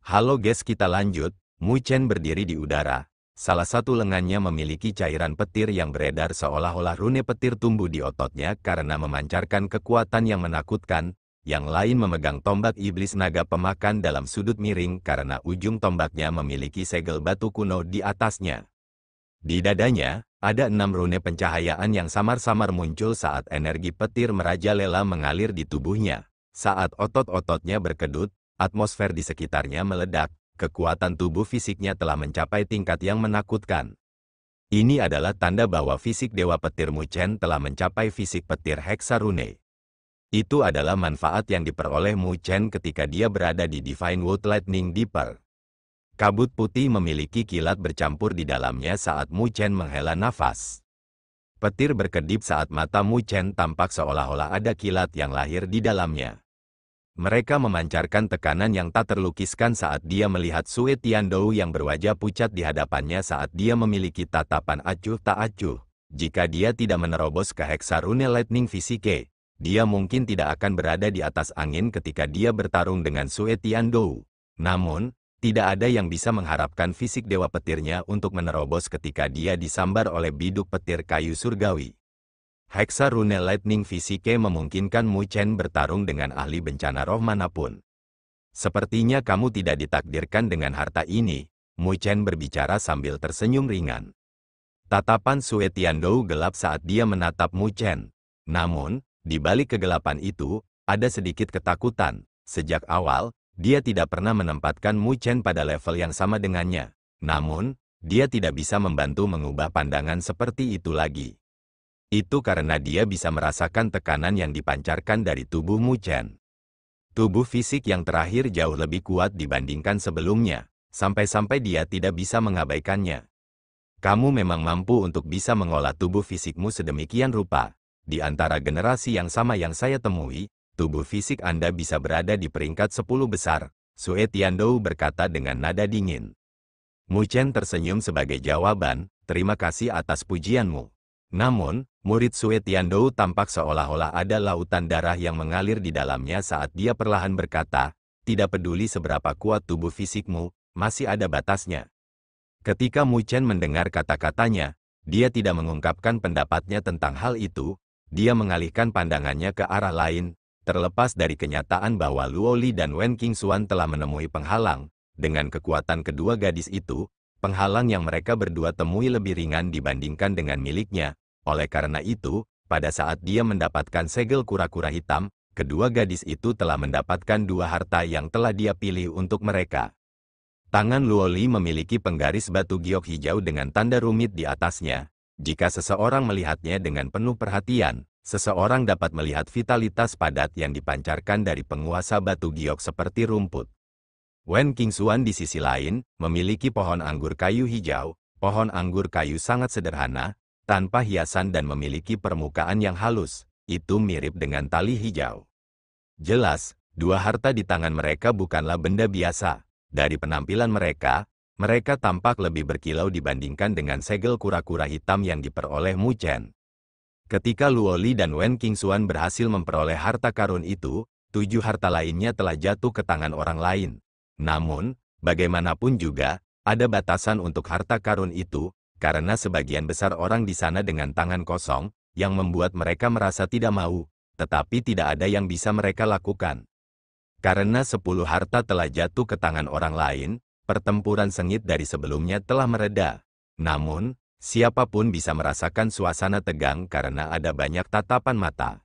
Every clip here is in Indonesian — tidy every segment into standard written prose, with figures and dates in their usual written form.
Halo guys, kita lanjut. Mu Chen berdiri di udara. Salah satu lengannya memiliki cairan petir yang beredar seolah-olah rune petir tumbuh di ototnya karena memancarkan kekuatan yang menakutkan. Yang lain memegang tombak iblis naga pemakan dalam sudut miring karena ujung tombaknya memiliki segel batu kuno di atasnya. Di dadanya, ada 6 rune pencahayaan yang samar-samar muncul saat energi petir merajalela mengalir di tubuhnya. Saat otot-ototnya berkedut, atmosfer di sekitarnya meledak, kekuatan tubuh fisiknya telah mencapai tingkat yang menakutkan. Ini adalah tanda bahwa fisik Dewa Petir Mu Chen telah mencapai fisik petir Heksa Rune. Itu adalah manfaat yang diperoleh Mu Chen ketika dia berada di Divine Wood Lightning Deeper. Kabut putih memiliki kilat bercampur di dalamnya saat Mu Chen menghela nafas. Petir berkedip saat mata Mu Chen tampak seolah-olah ada kilat yang lahir di dalamnya. Mereka memancarkan tekanan yang tak terlukiskan saat dia melihat Sue Tiandou yang berwajah pucat di hadapannya saat dia memiliki tatapan acuh tak acuh. Jika dia tidak menerobos ke Heksa Rune Lightning Physique, dia mungkin tidak akan berada di atas angin ketika dia bertarung dengan Sue Tiandou. Namun, tidak ada yang bisa mengharapkan fisik Dewa Petirnya untuk menerobos ketika dia disambar oleh biduk petir kayu surgawi. Heksa Rune Lightning Physique memungkinkan Mu Chen bertarung dengan ahli bencana roh manapun. Sepertinya kamu tidak ditakdirkan dengan harta ini, Mu Chen berbicara sambil tersenyum ringan. Tatapan Sue Tiandou gelap saat dia menatap Mu Chen. Namun, di balik kegelapan itu, ada sedikit ketakutan. Sejak awal, dia tidak pernah menempatkan Mu Chen pada level yang sama dengannya. Namun, dia tidak bisa membantu mengubah pandangan seperti itu lagi. Itu karena dia bisa merasakan tekanan yang dipancarkan dari tubuh Mu Chen. Tubuh fisik yang terakhir jauh lebih kuat dibandingkan sebelumnya, sampai-sampai dia tidak bisa mengabaikannya. Kamu memang mampu untuk bisa mengolah tubuh fisikmu sedemikian rupa. Di antara generasi yang sama yang saya temui, tubuh fisik Anda bisa berada di peringkat 10 besar, Sue Tiandou berkata dengan nada dingin. Mu Chen tersenyum sebagai jawaban, terima kasih atas pujianmu. Namun, murid Sue Tiandou tampak seolah-olah ada lautan darah yang mengalir di dalamnya saat dia perlahan berkata, tidak peduli seberapa kuat tubuh fisikmu, masih ada batasnya. Ketika Mu Chen mendengar kata-katanya, dia tidak mengungkapkan pendapatnya tentang hal itu, dia mengalihkan pandangannya ke arah lain, terlepas dari kenyataan bahwa Luo Li dan Wen Qingxuan telah menemui penghalang. Dengan kekuatan kedua gadis itu, penghalang yang mereka berdua temui lebih ringan dibandingkan dengan miliknya. Oleh karena itu, pada saat dia mendapatkan segel kura-kura hitam, kedua gadis itu telah mendapatkan 2 harta yang telah dia pilih untuk mereka. Tangan Luo Li memiliki penggaris batu giok hijau dengan tanda rumit di atasnya. Jika seseorang melihatnya dengan penuh perhatian, seseorang dapat melihat vitalitas padat yang dipancarkan dari penguasa batu giok seperti rumput. Wen Qingxuan di sisi lain, memiliki pohon anggur kayu hijau. Pohon anggur kayu sangat sederhana, tanpa hiasan dan memiliki permukaan yang halus, itu mirip dengan tali hijau. Jelas, 2 harta di tangan mereka bukanlah benda biasa. Dari penampilan mereka, mereka tampak lebih berkilau dibandingkan dengan segel kura-kura hitam yang diperoleh Mu Chen. Ketika Luo Li dan Wen Qingxuan berhasil memperoleh harta karun itu, 7 harta lainnya telah jatuh ke tangan orang lain. Namun, bagaimanapun juga, ada batasan untuk harta karun itu, karena sebagian besar orang di sana dengan tangan kosong, yang membuat mereka merasa tidak mau, tetapi tidak ada yang bisa mereka lakukan. Karena 10 harta telah jatuh ke tangan orang lain, pertempuran sengit dari sebelumnya telah mereda. Namun, siapapun bisa merasakan suasana tegang karena ada banyak tatapan mata.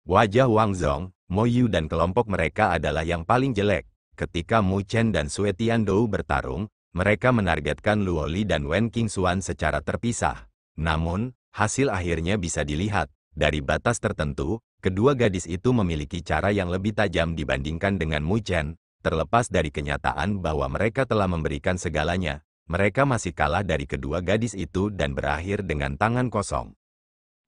Wajah Wang Zong, Mo Yu dan kelompok mereka adalah yang paling jelek. Ketika Mu Chen dan Sue Tiandou bertarung, mereka menargetkan Luo Li dan Wen Qingxuan secara terpisah. Namun, hasil akhirnya bisa dilihat. Dari batas tertentu, kedua gadis itu memiliki cara yang lebih tajam dibandingkan dengan Mu Chen. Terlepas dari kenyataan bahwa mereka telah memberikan segalanya, mereka masih kalah dari kedua gadis itu dan berakhir dengan tangan kosong.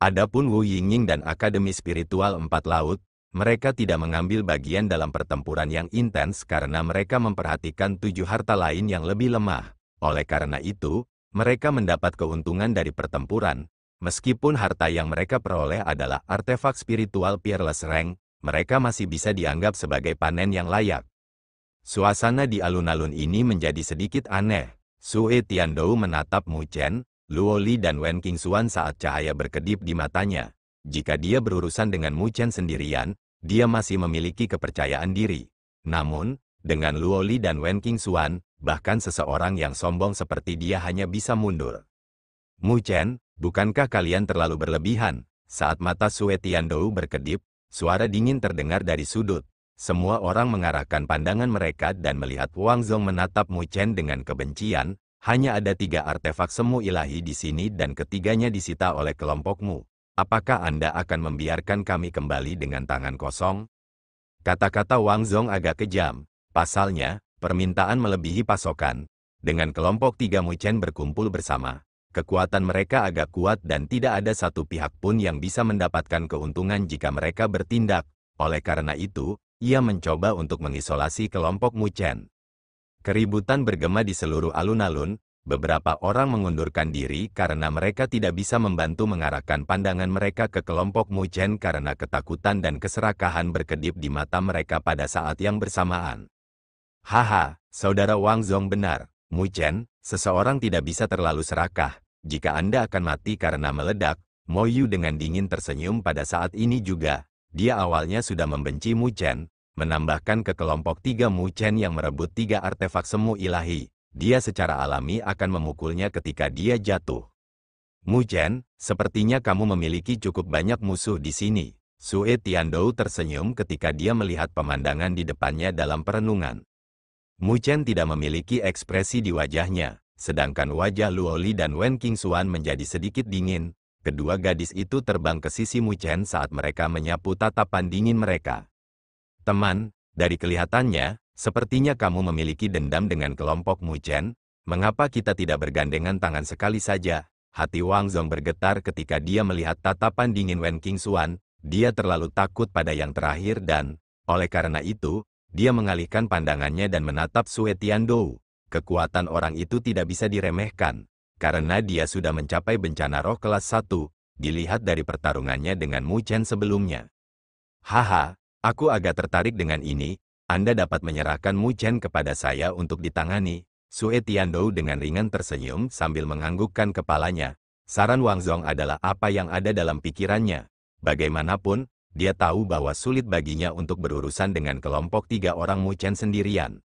Adapun Wu Yingying dan Akademi Spiritual 4 Laut, mereka tidak mengambil bagian dalam pertempuran yang intens karena mereka memperhatikan 7 harta lain yang lebih lemah. Oleh karena itu, mereka mendapat keuntungan dari pertempuran. Meskipun harta yang mereka peroleh adalah artefak spiritual Peerless Rank, mereka masih bisa dianggap sebagai panen yang layak. Suasana di alun-alun ini menjadi sedikit aneh. Sue Tiandou menatap Mu Chen, Luo Li dan Wen Qingxuan saat cahaya berkedip di matanya. Jika dia berurusan dengan Mu Chen sendirian, dia masih memiliki kepercayaan diri. Namun, dengan Luo Li dan Wen Qingxuan, bahkan seseorang yang sombong seperti dia hanya bisa mundur. Mu Chen, bukankah kalian terlalu berlebihan? Saat mata Sue Tiandou berkedip, suara dingin terdengar dari sudut. Semua orang mengarahkan pandangan mereka dan melihat Wang Zong menatap Mu Chen dengan kebencian. Hanya ada 3 artefak semu ilahi di sini dan ketiganya disita oleh kelompokmu. Apakah Anda akan membiarkan kami kembali dengan tangan kosong? Kata-kata Wang Zong agak kejam. Pasalnya, permintaan melebihi pasokan. Dengan kelompok 3 Mu Chen berkumpul bersama, kekuatan mereka agak kuat dan tidak ada satu pihak pun yang bisa mendapatkan keuntungan jika mereka bertindak. Oleh karena itu, ia mencoba untuk mengisolasi kelompok Mu Chen. Keributan bergema di seluruh alun-alun, beberapa orang mengundurkan diri karena mereka tidak bisa membantu mengarahkan pandangan mereka ke kelompok Mu Chen karena ketakutan dan keserakahan berkedip di mata mereka pada saat yang bersamaan. Haha, saudara Wang Zong benar, Mu Chen, seseorang tidak bisa terlalu serakah. Jika Anda akan mati karena meledak, Mo Yu dengan dingin tersenyum pada saat ini juga. Dia awalnya sudah membenci Mu Chen, menambahkan ke kelompok 3 Mu Chen yang merebut 3 artefak semu ilahi. Dia secara alami akan memukulnya ketika dia jatuh. Mu Chen, sepertinya kamu memiliki cukup banyak musuh di sini. Sue Tiandou tersenyum ketika dia melihat pemandangan di depannya dalam perenungan. Mu Chen tidak memiliki ekspresi di wajahnya, sedangkan wajah Luo Li dan Wen Qingxuan menjadi sedikit dingin. Kedua gadis itu terbang ke sisi Mu Chen saat mereka menyapu tatapan dingin mereka. Teman, dari kelihatannya, sepertinya kamu memiliki dendam dengan kelompok Mu Chen. Mengapa kita tidak bergandengan tangan sekali saja? Hati Wang Zong bergetar ketika dia melihat tatapan dingin Wen Qingxuan. Dia terlalu takut pada yang terakhir dan, oleh karena itu, dia mengalihkan pandangannya dan menatap Sue Tiandou. Kekuatan orang itu tidak bisa diremehkan. Karena dia sudah mencapai bencana roh kelas 1, dilihat dari pertarungannya dengan Mu Chen sebelumnya. Haha, aku agak tertarik dengan ini. Anda dapat menyerahkan Mu Chen kepada saya untuk ditangani. Sue Tiandou dengan ringan tersenyum sambil menganggukkan kepalanya. Saran Wang Zong adalah apa yang ada dalam pikirannya. Bagaimanapun, dia tahu bahwa sulit baginya untuk berurusan dengan kelompok 3 orang Mu Chen sendirian.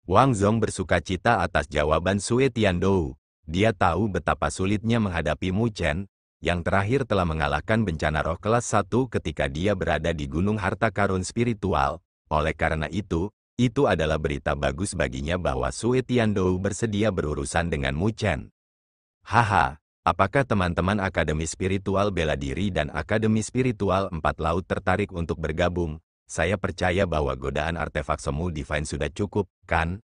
Wang Zong bersukacita atas jawaban Sue Tiandou. Dia tahu betapa sulitnya menghadapi Mu Chen, yang terakhir telah mengalahkan bencana roh kelas 1 ketika dia berada di Gunung Harta Karun Spiritual. Oleh karena itu adalah berita bagus baginya bahwa Sue Tiandou bersedia berurusan dengan Mu Chen. Haha, apakah teman-teman Akademi Spiritual Bela Diri dan Akademi Spiritual 4 Laut tertarik untuk bergabung? Saya percaya bahwa godaan artefak semu divine sudah cukup, kan?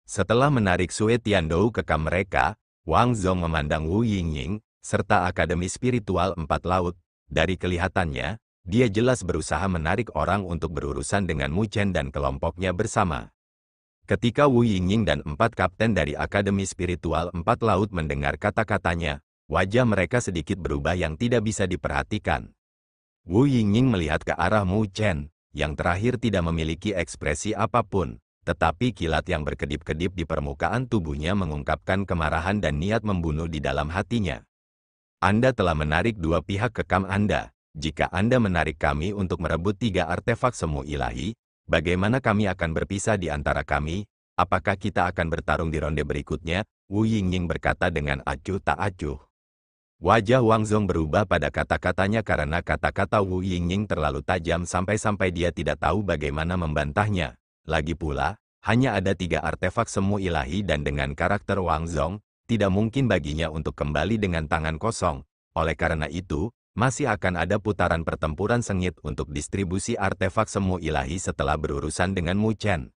Setelah menarik Sue Tiandou ke kamp mereka, Wang Zong memandang Wu Yingying, serta Akademi Spiritual 4 Laut. Dari kelihatannya, dia jelas berusaha menarik orang untuk berurusan dengan Mu Chen dan kelompoknya bersama. Ketika Wu Yingying dan 4 kapten dari Akademi Spiritual 4 Laut mendengar kata-katanya, wajah mereka sedikit berubah yang tidak bisa diperhatikan. Wu Yingying melihat ke arah Mu Chen, yang terakhir tidak memiliki ekspresi apapun. Tetapi kilat yang berkedip-kedip di permukaan tubuhnya mengungkapkan kemarahan dan niat membunuh di dalam hatinya. Anda telah menarik 2 pihak ke kamp Anda. Jika Anda menarik kami untuk merebut 3 artefak semu ilahi, bagaimana kami akan berpisah di antara kami? Apakah kita akan bertarung di ronde berikutnya? Wu Yingying berkata dengan acuh tak acuh. Wajah Wang Zong berubah pada kata-katanya karena kata-kata Wu Yingying terlalu tajam sampai-sampai dia tidak tahu bagaimana membantahnya. Lagi pula, hanya ada 3 artefak semu ilahi dan dengan karakter Wang Zong, tidak mungkin baginya untuk kembali dengan tangan kosong. Oleh karena itu, masih akan ada putaran pertempuran sengit untuk distribusi artefak semu ilahi setelah berurusan dengan Mu Chen.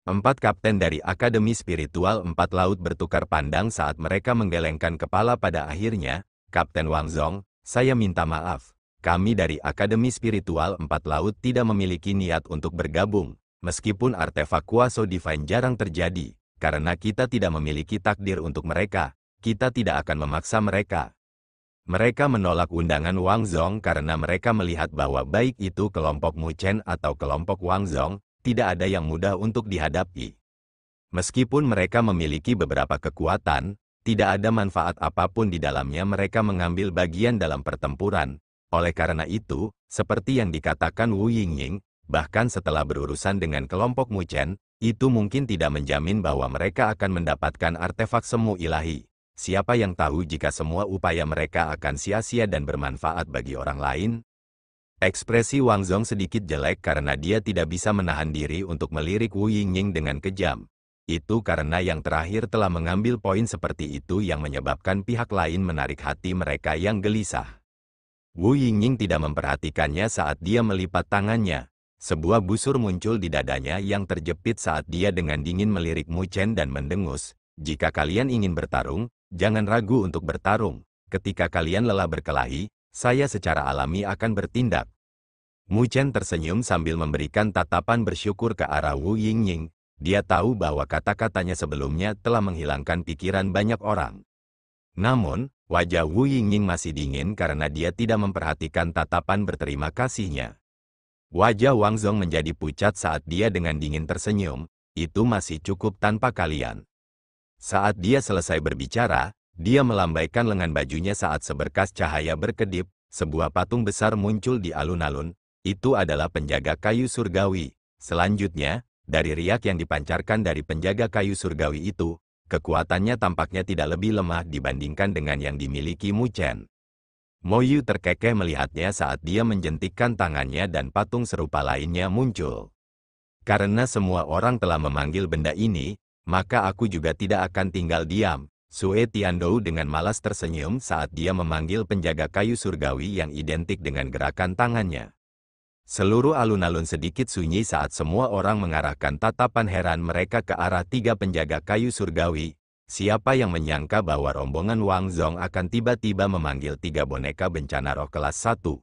4 kapten dari Akademi Spiritual 4 Laut bertukar pandang saat mereka menggelengkan kepala pada akhirnya. Kapten Wang Zong, saya minta maaf. Kami dari Akademi Spiritual 4 Laut tidak memiliki niat untuk bergabung. Meskipun artefak kuasa divine jarang terjadi, karena kita tidak memiliki takdir untuk mereka, kita tidak akan memaksa mereka. Mereka menolak undangan Wang Zong karena mereka melihat bahwa baik itu kelompok Mu Chen atau kelompok Wang Zong, tidak ada yang mudah untuk dihadapi. Meskipun mereka memiliki beberapa kekuatan, tidak ada manfaat apapun di dalamnya mereka mengambil bagian dalam pertempuran. Oleh karena itu, seperti yang dikatakan Wu Yingying, bahkan setelah berurusan dengan kelompok Mu Chen, itu mungkin tidak menjamin bahwa mereka akan mendapatkan artefak semu ilahi. Siapa yang tahu jika semua upaya mereka akan sia-sia dan bermanfaat bagi orang lain? Ekspresi Wang Zong sedikit jelek karena dia tidak bisa menahan diri untuk melirik Wu Yingying dengan kejam. Itu karena yang terakhir telah mengambil poin seperti itu yang menyebabkan pihak lain menarik hati mereka yang gelisah. Wu Yingying tidak memperhatikannya saat dia melipat tangannya. Sebuah busur muncul di dadanya yang terjepit saat dia dengan dingin melirik Mu Chen dan mendengus, "Jika kalian ingin bertarung, jangan ragu untuk bertarung. Ketika kalian lelah berkelahi, saya secara alami akan bertindak." Mu Chen tersenyum sambil memberikan tatapan bersyukur ke arah Wu Yingying. Dia tahu bahwa kata-katanya sebelumnya telah menghilangkan pikiran banyak orang. Namun, wajah Wu Yingying masih dingin karena dia tidak memperhatikan tatapan berterima kasihnya. Wajah Wang Zong menjadi pucat saat dia dengan dingin tersenyum, "Itu masih cukup tanpa kalian." Saat dia selesai berbicara, dia melambaikan lengan bajunya saat seberkas cahaya berkedip, sebuah patung besar muncul di alun-alun. Itu adalah penjaga kayu surgawi. Selanjutnya, dari riak yang dipancarkan dari penjaga kayu surgawi itu, kekuatannya tampaknya tidak lebih lemah dibandingkan dengan yang dimiliki Mu Chen. Mo Yu terkekeh melihatnya saat dia menjentikkan tangannya dan patung serupa lainnya muncul. "Karena semua orang telah memanggil benda ini, maka aku juga tidak akan tinggal diam." Sue Tiandou dengan malas tersenyum saat dia memanggil penjaga kayu surgawi yang identik dengan gerakan tangannya. Seluruh alun-alun sedikit sunyi saat semua orang mengarahkan tatapan heran mereka ke arah tiga penjaga kayu surgawi. Siapa yang menyangka bahwa rombongan Wang Zong akan tiba-tiba memanggil tiga boneka bencana roh kelas 1.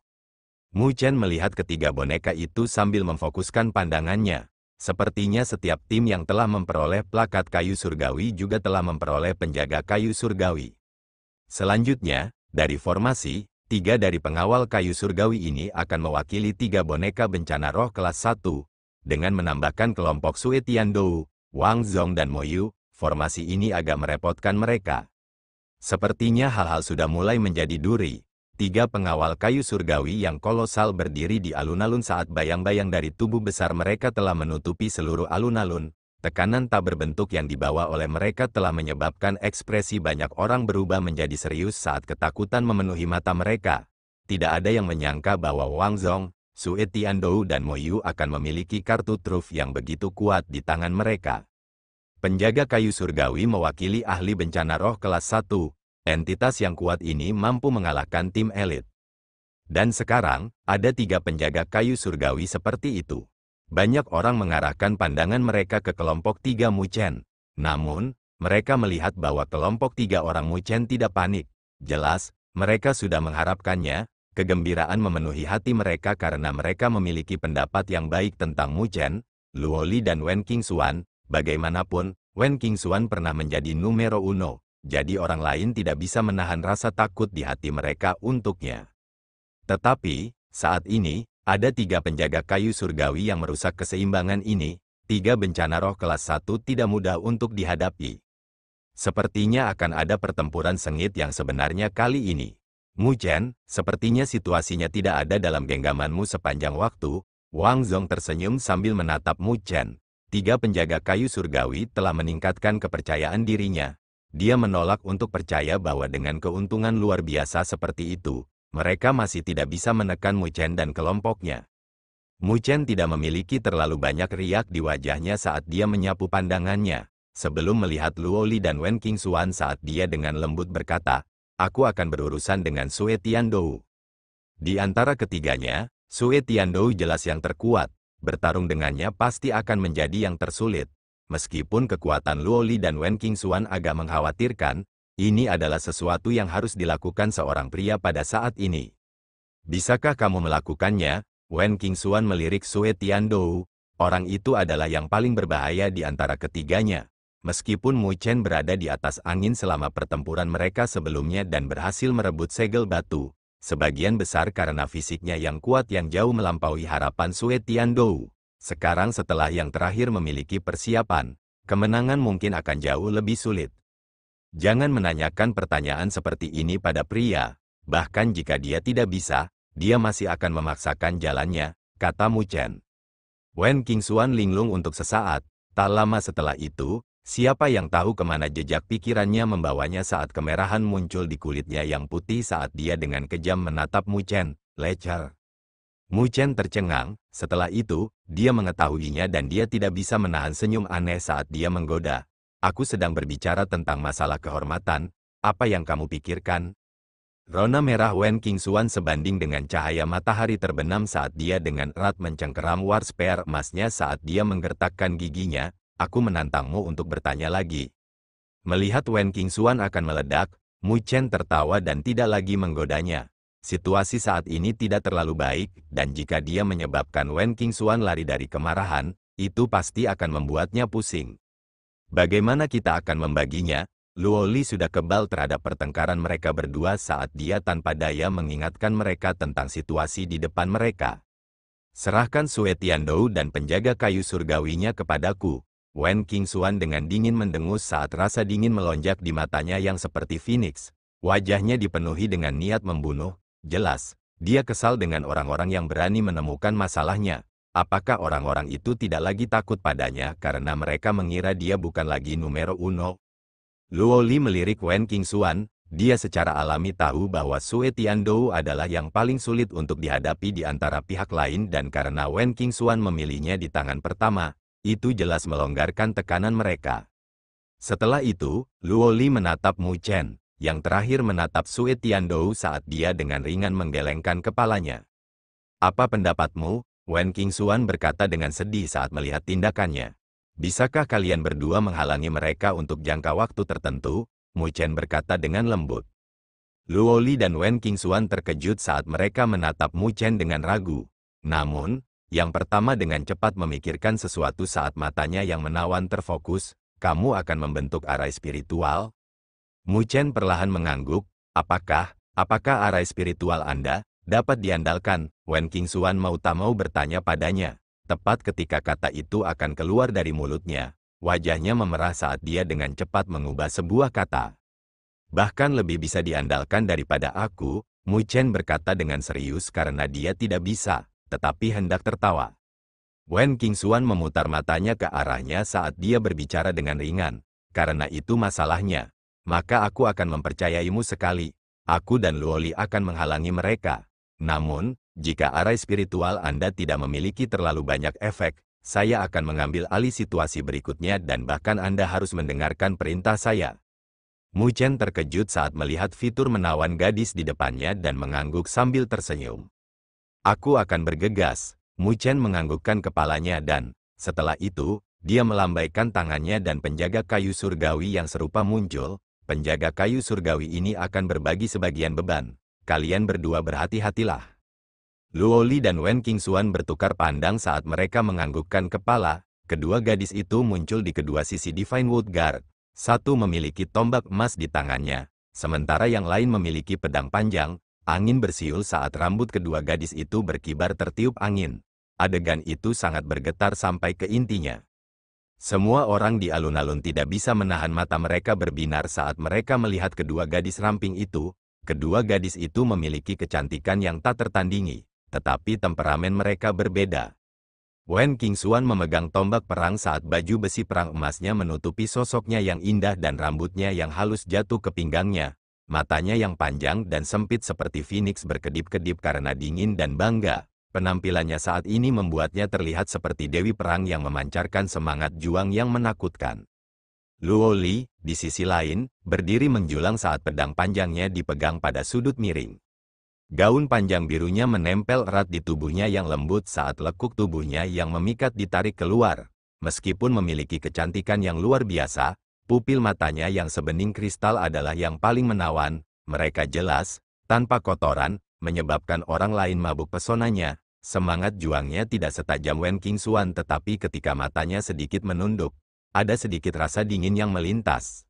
Mu Chen melihat ketiga boneka itu sambil memfokuskan pandangannya. Sepertinya setiap tim yang telah memperoleh plakat kayu surgawi juga telah memperoleh penjaga kayu surgawi. Selanjutnya, dari formasi, 3 dari pengawal kayu surgawi ini akan mewakili 3 boneka bencana roh kelas 1. Dengan menambahkan kelompok Sue Tiandou, Wang Zong dan Mo Yu, formasi ini agak merepotkan mereka. Sepertinya hal-hal sudah mulai menjadi duri. 3 pengawal kayu surgawi yang kolosal berdiri di alun-alun saat bayang-bayang dari tubuh besar mereka telah menutupi seluruh alun-alun. Tekanan tak berbentuk yang dibawa oleh mereka telah menyebabkan ekspresi banyak orang berubah menjadi serius saat ketakutan memenuhi mata mereka. Tidak ada yang menyangka bahwa Wang Zong, Sue Tiandou dan Mo Yu akan memiliki kartu truf yang begitu kuat di tangan mereka. Penjaga kayu surgawi mewakili ahli bencana roh kelas 1. Entitas yang kuat ini mampu mengalahkan tim elit. Dan sekarang, ada 3 penjaga kayu surgawi seperti itu. Banyak orang mengarahkan pandangan mereka ke kelompok 3 Mu Chen. Namun, mereka melihat bahwa kelompok 3 orang Mu Chen tidak panik. Jelas, mereka sudah mengharapkannya. Kegembiraan memenuhi hati mereka karena mereka memiliki pendapat yang baik tentang Mu Chen, Luo Li dan Wen Qingxuan. Bagaimanapun, Wen Qingxuan pernah menjadi numero 1, jadi orang lain tidak bisa menahan rasa takut di hati mereka untuknya. Tetapi, saat ini, ada 3 penjaga kayu surgawi yang merusak keseimbangan ini. 3 bencana roh kelas 1 tidak mudah untuk dihadapi. Sepertinya akan ada pertempuran sengit yang sebenarnya kali ini. Mu Chen, sepertinya situasinya tidak ada dalam genggamanmu sepanjang waktu. Wang Zong tersenyum sambil menatap Mu Chen. 3 penjaga kayu surgawi telah meningkatkan kepercayaan dirinya. Dia menolak untuk percaya bahwa dengan keuntungan luar biasa seperti itu, mereka masih tidak bisa menekan Mu Chen dan kelompoknya. Mu Chen tidak memiliki terlalu banyak riak di wajahnya saat dia menyapu pandangannya. Sebelum melihat Luo Li dan Wen Qingxuan saat dia dengan lembut berkata, "Aku akan berurusan dengan Sue Tiandou." Di antara ketiganya, Sue Tiandou jelas yang terkuat. Bertarung dengannya pasti akan menjadi yang tersulit. Meskipun kekuatan Luo Li dan Wen Qingxuan agak mengkhawatirkan, ini adalah sesuatu yang harus dilakukan seorang pria pada saat ini. "Bisakah kamu melakukannya?" Wen Qingxuan melirik Sue Tiandou. Orang itu adalah yang paling berbahaya di antara ketiganya. Meskipun Mu Chen berada di atas angin selama pertempuran mereka sebelumnya dan berhasil merebut segel batu, sebagian besar karena fisiknya yang kuat yang jauh melampaui harapan Sue Tiandou. Sekarang setelah yang terakhir memiliki persiapan, kemenangan mungkin akan jauh lebih sulit. Jangan menanyakan pertanyaan seperti ini pada pria, bahkan jika dia tidak bisa, dia masih akan memaksakan jalannya, kata Mu Chen. Wen Qingxuan linglung untuk sesaat, tak lama setelah itu, siapa yang tahu kemana jejak pikirannya membawanya saat kemerahan muncul di kulitnya yang putih saat dia dengan kejam menatap Mu Chen, lecer. Mu Chen tercengang, setelah itu, dia mengetahuinya dan dia tidak bisa menahan senyum aneh saat dia menggoda. Aku sedang berbicara tentang masalah kehormatan, apa yang kamu pikirkan? Rona merah Wen Qingxuan sebanding dengan cahaya matahari terbenam saat dia dengan erat mencengkeram war spear emasnya saat dia menggertakkan giginya. Aku menantangmu untuk bertanya lagi. Melihat Wen Qingxuan akan meledak, Mu Chen tertawa dan tidak lagi menggodanya. Situasi saat ini tidak terlalu baik, dan jika dia menyebabkan Wen Qingxuan lari dari kemarahan, itu pasti akan membuatnya pusing. Bagaimana kita akan membaginya? Luo Li sudah kebal terhadap pertengkaran mereka berdua saat dia tanpa daya mengingatkan mereka tentang situasi di depan mereka. Serahkan Sue Tiandou dan penjaga kayu surgawinya kepadaku. Wen Qingxuan dengan dingin mendengus saat rasa dingin melonjak di matanya yang seperti phoenix. Wajahnya dipenuhi dengan niat membunuh. Jelas, dia kesal dengan orang-orang yang berani menemukan masalahnya. Apakah orang-orang itu tidak lagi takut padanya karena mereka mengira dia bukan lagi numero uno? Luo Li melirik Wen Qingxuan, dia secara alami tahu bahwa Sue Tiandou adalah yang paling sulit untuk dihadapi di antara pihak lain dan karena Wen Qingxuan memilihnya di tangan pertama, itu jelas melonggarkan tekanan mereka. Setelah itu, Luo Li menatap Mu Chen, yang terakhir menatap Sue Tiandou saat dia dengan ringan menggelengkan kepalanya. Apa pendapatmu? Wen Qingxuan berkata dengan sedih saat melihat tindakannya. Bisakah kalian berdua menghalangi mereka untuk jangka waktu tertentu? Mu Chen berkata dengan lembut. Luo Li dan Wen Qingxuan terkejut saat mereka menatap Mu Chen dengan ragu. Namun, yang pertama dengan cepat memikirkan sesuatu saat matanya yang menawan terfokus, kamu akan membentuk arai spiritual? Mu Chen perlahan mengangguk, apakah arai spiritual Anda dapat diandalkan? Wen Qingxuan mau tak mau bertanya padanya. Tepat ketika kata itu akan keluar dari mulutnya, wajahnya memerah saat dia dengan cepat mengubah sebuah kata. Bahkan lebih bisa diandalkan daripada aku, Mu Chen berkata dengan serius karena dia tidak bisa, tetapi hendak tertawa. Wen Qingxuan memutar matanya ke arahnya saat dia berbicara dengan ringan. Karena itu masalahnya. Maka aku akan mempercayaimu sekali. Aku dan Luo Li akan menghalangi mereka. Namun, jika arai spiritual Anda tidak memiliki terlalu banyak efek, saya akan mengambil alih situasi berikutnya dan bahkan Anda harus mendengarkan perintah saya. Mu Chen terkejut saat melihat fitur menawan gadis di depannya dan mengangguk sambil tersenyum. Aku akan bergegas. Mu Chen menganggukkan kepalanya dan, setelah itu, dia melambaikan tangannya dan penjaga kayu surgawi yang serupa muncul. Penjaga kayu surgawi ini akan berbagi sebagian beban. Kalian berdua berhati-hatilah. Luo Li dan Wen Qingxuan bertukar pandang saat mereka menganggukkan kepala. Kedua gadis itu muncul di kedua sisi Divine Wood Guard. Satu memiliki tombak emas di tangannya, sementara yang lain memiliki pedang panjang. Angin bersiul saat rambut kedua gadis itu berkibar tertiup angin. Adegan itu sangat bergetar sampai ke intinya. Semua orang di alun-alun tidak bisa menahan mata mereka berbinar saat mereka melihat kedua gadis ramping itu. Kedua gadis itu memiliki kecantikan yang tak tertandingi, tetapi temperamen mereka berbeda. Wen Qingxuan memegang tombak perang saat baju besi perang emasnya menutupi sosoknya yang indah dan rambutnya yang halus jatuh ke pinggangnya. Matanya yang panjang dan sempit seperti phoenix berkedip-kedip karena dingin dan bangga. Penampilannya saat ini membuatnya terlihat seperti dewi perang yang memancarkan semangat juang yang menakutkan. Luo Li, di sisi lain, berdiri menjulang saat pedang panjangnya dipegang pada sudut miring. Gaun panjang birunya menempel erat di tubuhnya yang lembut saat lekuk tubuhnya yang memikat ditarik keluar. Meskipun memiliki kecantikan yang luar biasa, pupil matanya yang sebening kristal adalah yang paling menawan. Mereka jelas, tanpa kotoran, menyebabkan orang lain mabuk pesonanya. Semangat juangnya tidak setajam Wen Qingxuan tetapi ketika matanya sedikit menunduk, ada sedikit rasa dingin yang melintas.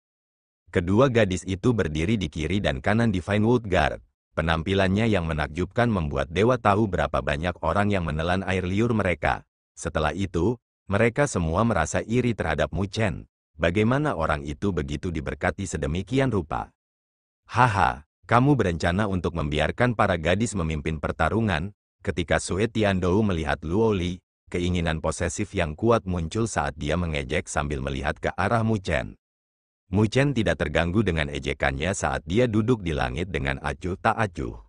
Kedua gadis itu berdiri di kiri dan kanan Divine Wood Guard. Penampilannya yang menakjubkan membuat dewa tahu berapa banyak orang yang menelan air liur mereka. Setelah itu, mereka semua merasa iri terhadap Mu Chen. Bagaimana orang itu begitu diberkati sedemikian rupa? Haha, kamu berencana untuk membiarkan para gadis memimpin pertarungan? Ketika Sue Tiandou melihat Luo Li, keinginan posesif yang kuat muncul saat dia mengejek sambil melihat ke arah Mu Chen. Mu Chen tidak terganggu dengan ejekannya saat dia duduk di langit dengan acuh tak acuh.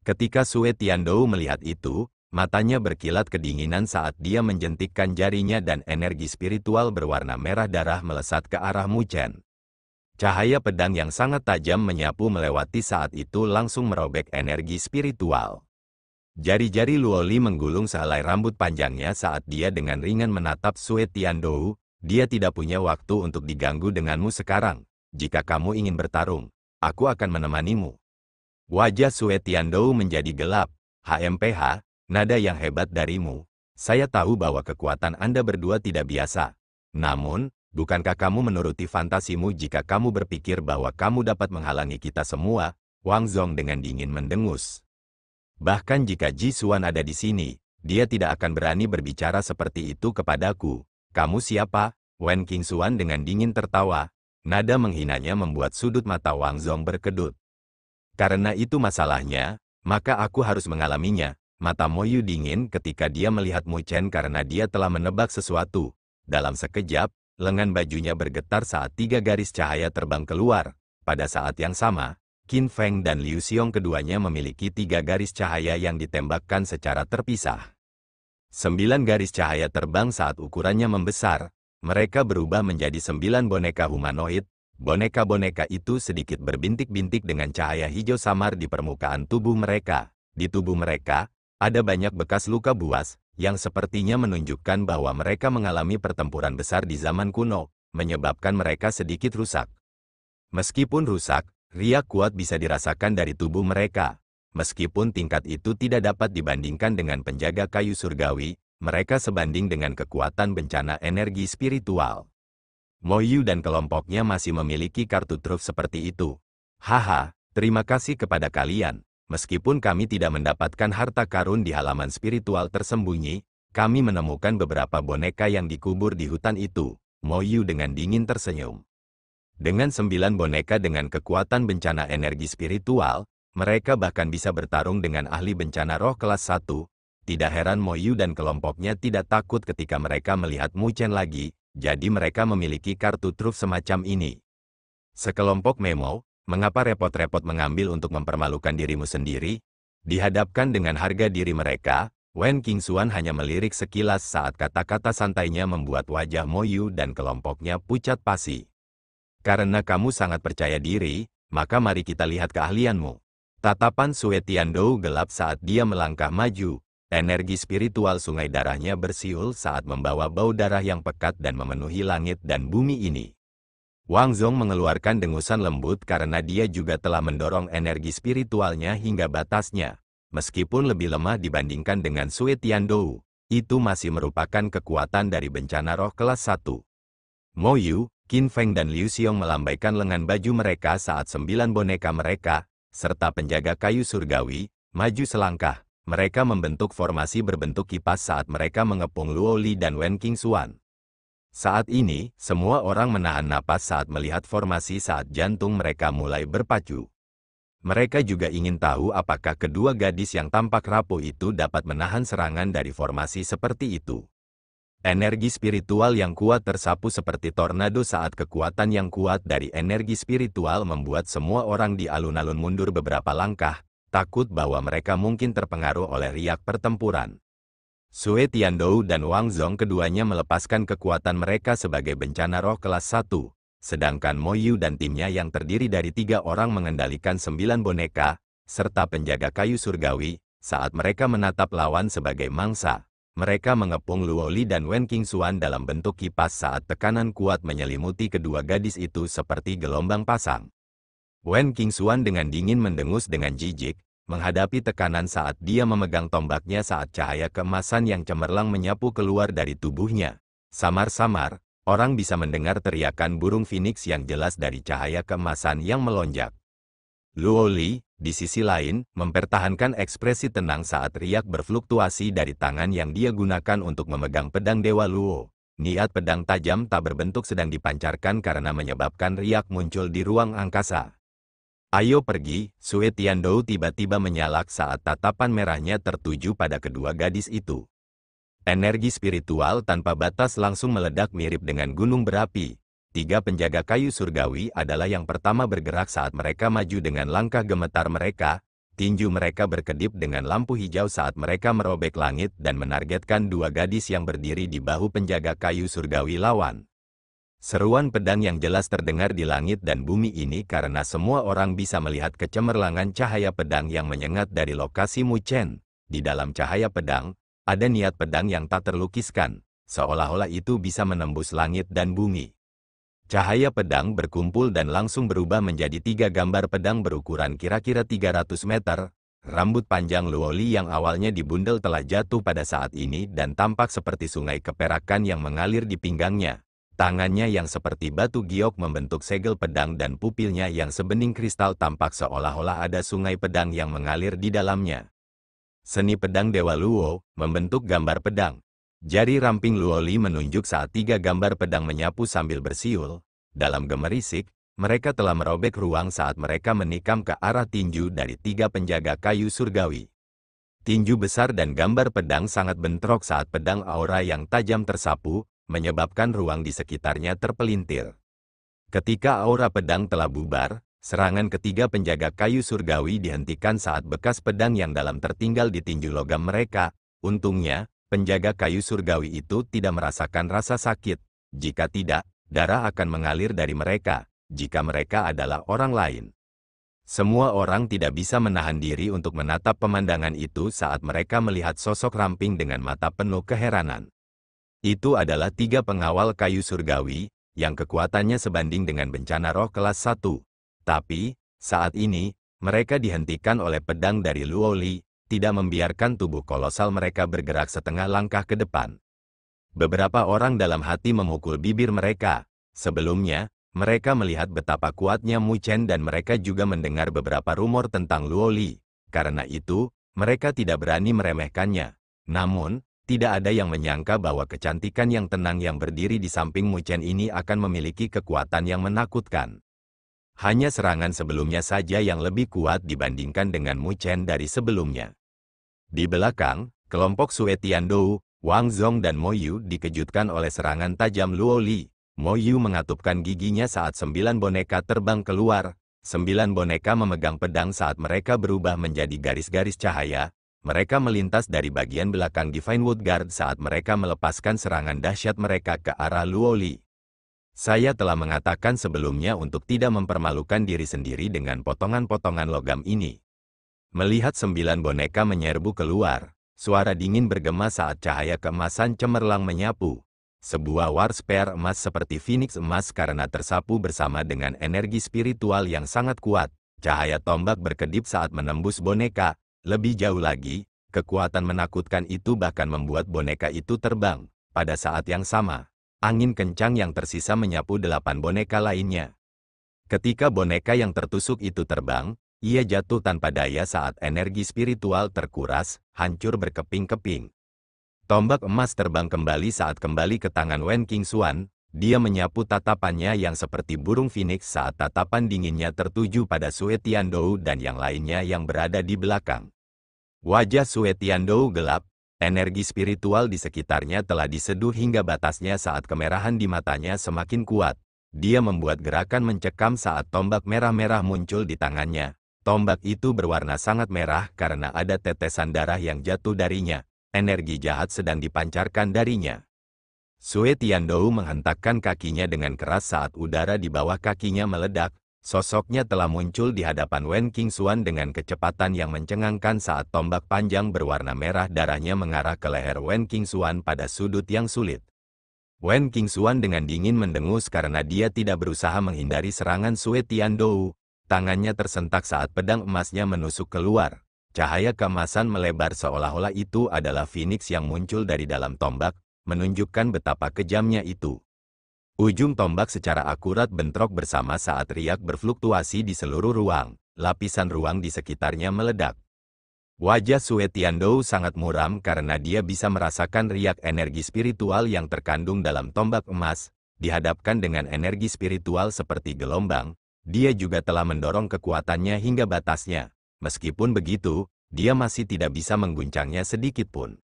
Ketika Sue Tiandou melihat itu, matanya berkilat kedinginan saat dia menjentikkan jarinya dan energi spiritual berwarna merah darah melesat ke arah Mu Chen. Cahaya pedang yang sangat tajam menyapu melewati saat itu langsung merobek energi spiritual. Jari-jari Luo Li menggulung sehelai rambut panjangnya saat dia dengan ringan menatap Sue Tiandou. Dia tidak punya waktu untuk diganggu denganmu sekarang. Jika kamu ingin bertarung, aku akan menemanimu. Wajah Sue Tiandou menjadi gelap. HMPH, nada yang hebat darimu. Saya tahu bahwa kekuatan Anda berdua tidak biasa. Namun, bukankah kamu menuruti fantasimu jika kamu berpikir bahwa kamu dapat menghalangi kita semua? Wang Zong dengan dingin mendengus. Bahkan jika Ji Xuan ada di sini, dia tidak akan berani berbicara seperti itu kepadaku. Kamu siapa? Wen Qingxuan dengan dingin tertawa. Nada menghinanya membuat sudut mata Wang Zong berkedut. Karena itu masalahnya, maka aku harus mengalaminya. Mata Mo Yu dingin ketika dia melihat Mu Chen karena dia telah menebak sesuatu. Dalam sekejap, lengan bajunya bergetar saat 3 garis cahaya terbang keluar. Pada saat yang sama, Qin Feng dan Liu Xiong keduanya memiliki 3 garis cahaya yang ditembakkan secara terpisah. 9 garis cahaya terbang saat ukurannya membesar. Mereka berubah menjadi 9 boneka humanoid. Boneka-boneka itu sedikit berbintik-bintik dengan cahaya hijau samar di permukaan tubuh mereka. Di tubuh mereka, ada banyak bekas luka buas, yang sepertinya menunjukkan bahwa mereka mengalami pertempuran besar di zaman kuno, menyebabkan mereka sedikit rusak. Meskipun rusak, riak kuat bisa dirasakan dari tubuh mereka. Meskipun tingkat itu tidak dapat dibandingkan dengan penjaga kayu surgawi, mereka sebanding dengan kekuatan bencana energi spiritual. Mo Yu dan kelompoknya masih memiliki kartu truf seperti itu. Haha, terima kasih kepada kalian. Meskipun kami tidak mendapatkan harta karun di halaman spiritual tersembunyi, kami menemukan beberapa boneka yang dikubur di hutan itu. Mo Yu dengan dingin tersenyum. Dengan 9 boneka dengan kekuatan bencana energi spiritual, mereka bahkan bisa bertarung dengan ahli bencana roh kelas 1. Tidak heran Mo Yu dan kelompoknya tidak takut ketika mereka melihat Mu Chen lagi, jadi mereka memiliki kartu truf semacam ini. Sekelompok memo, mengapa repot-repot mengambil untuk mempermalukan dirimu sendiri? Dihadapkan dengan harga diri mereka, Wen Qingxuan hanya melirik sekilas saat kata-kata santainya membuat wajah Mo Yu dan kelompoknya pucat pasi. Karena kamu sangat percaya diri, maka mari kita lihat keahlianmu. Tatapan Sue Tiandou gelap saat dia melangkah maju. Energi spiritual sungai darahnya bersiul saat membawa bau darah yang pekat dan memenuhi langit dan bumi ini. Wang Zong mengeluarkan dengusan lembut karena dia juga telah mendorong energi spiritualnya hingga batasnya. Meskipun lebih lemah dibandingkan dengan Sue Tiandou, itu masih merupakan kekuatan dari bencana roh kelas 1. Mo Yu, Qin Feng dan Liu Xiong melambaikan lengan baju mereka saat 9 boneka mereka, serta penjaga kayu surgawi, maju selangkah. Mereka membentuk formasi berbentuk kipas saat mereka mengepung Luo Li dan Wen Qingxuan. Saat ini, semua orang menahan napas saat melihat formasi saat jantung mereka mulai berpacu. Mereka juga ingin tahu apakah kedua gadis yang tampak rapuh itu dapat menahan serangan dari formasi seperti itu. Energi spiritual yang kuat tersapu seperti tornado saat kekuatan yang kuat dari energi spiritual membuat semua orang di alun-alun mundur beberapa langkah, takut bahwa mereka mungkin terpengaruh oleh riak pertempuran. Sue Tiandou dan Wang Zong keduanya melepaskan kekuatan mereka sebagai bencana roh kelas 1, sedangkan Mo Yu dan timnya yang terdiri dari 3 orang mengendalikan 9 boneka, serta penjaga kayu surgawi, saat mereka menatap lawan sebagai mangsa. Mereka mengepung Luo Li dan Wen Qingxuan dalam bentuk kipas saat tekanan kuat menyelimuti kedua gadis itu seperti gelombang pasang. Wen Qingxuan dengan dingin mendengus dengan jijik, menghadapi tekanan saat dia memegang tombaknya saat cahaya keemasan yang cemerlang menyapu keluar dari tubuhnya. Samar-samar, orang bisa mendengar teriakan burung phoenix yang jelas dari cahaya keemasan yang melonjak. Luo Li, di sisi lain, mempertahankan ekspresi tenang saat riak berfluktuasi dari tangan yang dia gunakan untuk memegang pedang Dewa Luo. Niat pedang tajam tak berbentuk sedang dipancarkan karena menyebabkan riak muncul di ruang angkasa. Ayo pergi, Sue Tiandou tiba-tiba menyalak saat tatapan merahnya tertuju pada kedua gadis itu. Energi spiritual tanpa batas langsung meledak mirip dengan gunung berapi. 3 penjaga kayu surgawi adalah yang pertama bergerak saat mereka maju dengan langkah gemetar mereka. Tinju mereka berkedip dengan lampu hijau saat mereka merobek langit dan menargetkan 2 gadis yang berdiri di bahu penjaga kayu surgawi lawan. Seruan pedang yang jelas terdengar di langit dan bumi ini karena semua orang bisa melihat kecemerlangan cahaya pedang yang menyengat dari lokasi Mu Chen. Di dalam cahaya pedang, ada niat pedang yang tak terlukiskan, seolah-olah itu bisa menembus langit dan bumi. Cahaya pedang berkumpul dan langsung berubah menjadi 3 gambar pedang berukuran kira-kira 300 meter. Rambut panjang Luo Li yang awalnya dibundel telah jatuh pada saat ini dan tampak seperti sungai keperakan yang mengalir di pinggangnya. Tangannya yang seperti batu giok membentuk segel pedang dan pupilnya yang sebening kristal tampak seolah-olah ada sungai pedang yang mengalir di dalamnya. Seni pedang Dewa Luo membentuk gambar pedang. Jari ramping Luo Li menunjuk saat 3 gambar pedang menyapu sambil bersiul. Dalam gemerisik, mereka telah merobek ruang saat mereka menikam ke arah tinju dari 3 penjaga kayu surgawi. Tinju besar dan gambar pedang sangat bentrok saat pedang aura yang tajam tersapu, menyebabkan ruang di sekitarnya terpelintir. Ketika aura pedang telah bubar, serangan ketiga penjaga kayu surgawi dihentikan saat bekas pedang yang dalam tertinggal di tinju logam mereka. Untungnya, penjaga kayu surgawi itu tidak merasakan rasa sakit. Jika tidak, darah akan mengalir dari mereka, jika mereka adalah orang lain. Semua orang tidak bisa menahan diri untuk menatap pemandangan itu saat mereka melihat sosok ramping dengan mata penuh keheranan. Itu adalah 3 pengawal kayu surgawi, yang kekuatannya sebanding dengan bencana roh kelas 1. Tapi, saat ini, mereka dihentikan oleh pedang dari Luo Li, tidak membiarkan tubuh kolosal mereka bergerak setengah langkah ke depan. Beberapa orang dalam hati memukul bibir mereka. Sebelumnya, mereka melihat betapa kuatnya Mu Chen dan mereka juga mendengar beberapa rumor tentang Luo Li. Karena itu, mereka tidak berani meremehkannya. Namun, tidak ada yang menyangka bahwa kecantikan yang tenang yang berdiri di samping Mu Chen ini akan memiliki kekuatan yang menakutkan. Hanya serangan sebelumnya saja yang lebih kuat dibandingkan dengan Mu Chen dari sebelumnya. Di belakang, kelompok Sue Tiandou, Wang Zong dan Mo Yu dikejutkan oleh serangan tajam Luo Li. Mo Yu mengatupkan giginya saat 9 boneka terbang keluar. 9 boneka memegang pedang saat mereka berubah menjadi garis-garis cahaya. Mereka melintas dari bagian belakang Divine Wood Guard saat mereka melepaskan serangan dahsyat mereka ke arah Luo Li. Saya telah mengatakan sebelumnya untuk tidak mempermalukan diri sendiri dengan potongan-potongan logam ini. Melihat 9 boneka menyerbu keluar, suara dingin bergema saat cahaya keemasan cemerlang menyapu. Sebuah war spear emas seperti Phoenix emas karena tersapu bersama dengan energi spiritual yang sangat kuat. Cahaya tombak berkedip saat menembus boneka. Lebih jauh lagi, kekuatan menakutkan itu bahkan membuat boneka itu terbang. Pada saat yang sama, angin kencang yang tersisa menyapu 8 boneka lainnya. Ketika boneka yang tertusuk itu terbang, ia jatuh tanpa daya saat energi spiritual terkuras, hancur berkeping-keping. Tombak emas terbang kembali saat kembali ke tangan Wen Qingxuan. Dia menyapu tatapannya yang seperti burung phoenix saat tatapan dinginnya tertuju pada Sue Tiandou dan yang lainnya yang berada di belakang. Wajah Sue Tiandou gelap, energi spiritual di sekitarnya telah diseduh hingga batasnya saat kemerahan di matanya semakin kuat. Dia membuat gerakan mencekam saat tombak merah-merah muncul di tangannya. Tombak itu berwarna sangat merah karena ada tetesan darah yang jatuh darinya. Energi jahat sedang dipancarkan darinya. Sue Tiandou menghentakkan kakinya dengan keras saat udara di bawah kakinya meledak. Sosoknya telah muncul di hadapan Wen Qingxuan dengan kecepatan yang mencengangkan saat tombak panjang berwarna merah darahnya mengarah ke leher Wen Qingxuan pada sudut yang sulit. Wen Qingxuan dengan dingin mendengus karena dia tidak berusaha menghindari serangan Sue Tiandou. Tangannya tersentak saat pedang emasnya menusuk keluar. Cahaya keemasan melebar seolah-olah itu adalah Phoenix yang muncul dari dalam tombak, menunjukkan betapa kejamnya itu. Ujung tombak secara akurat bentrok bersama saat riak berfluktuasi di seluruh ruang. lapisan ruang di sekitarnya meledak. Wajah Sue Tiandou sangat muram karena dia bisa merasakan riak energi spiritual yang terkandung dalam tombak emas. Dihadapkan dengan energi spiritual seperti gelombang, dia juga telah mendorong kekuatannya hingga batasnya. Meskipun begitu, dia masih tidak bisa mengguncangnya sedikit pun.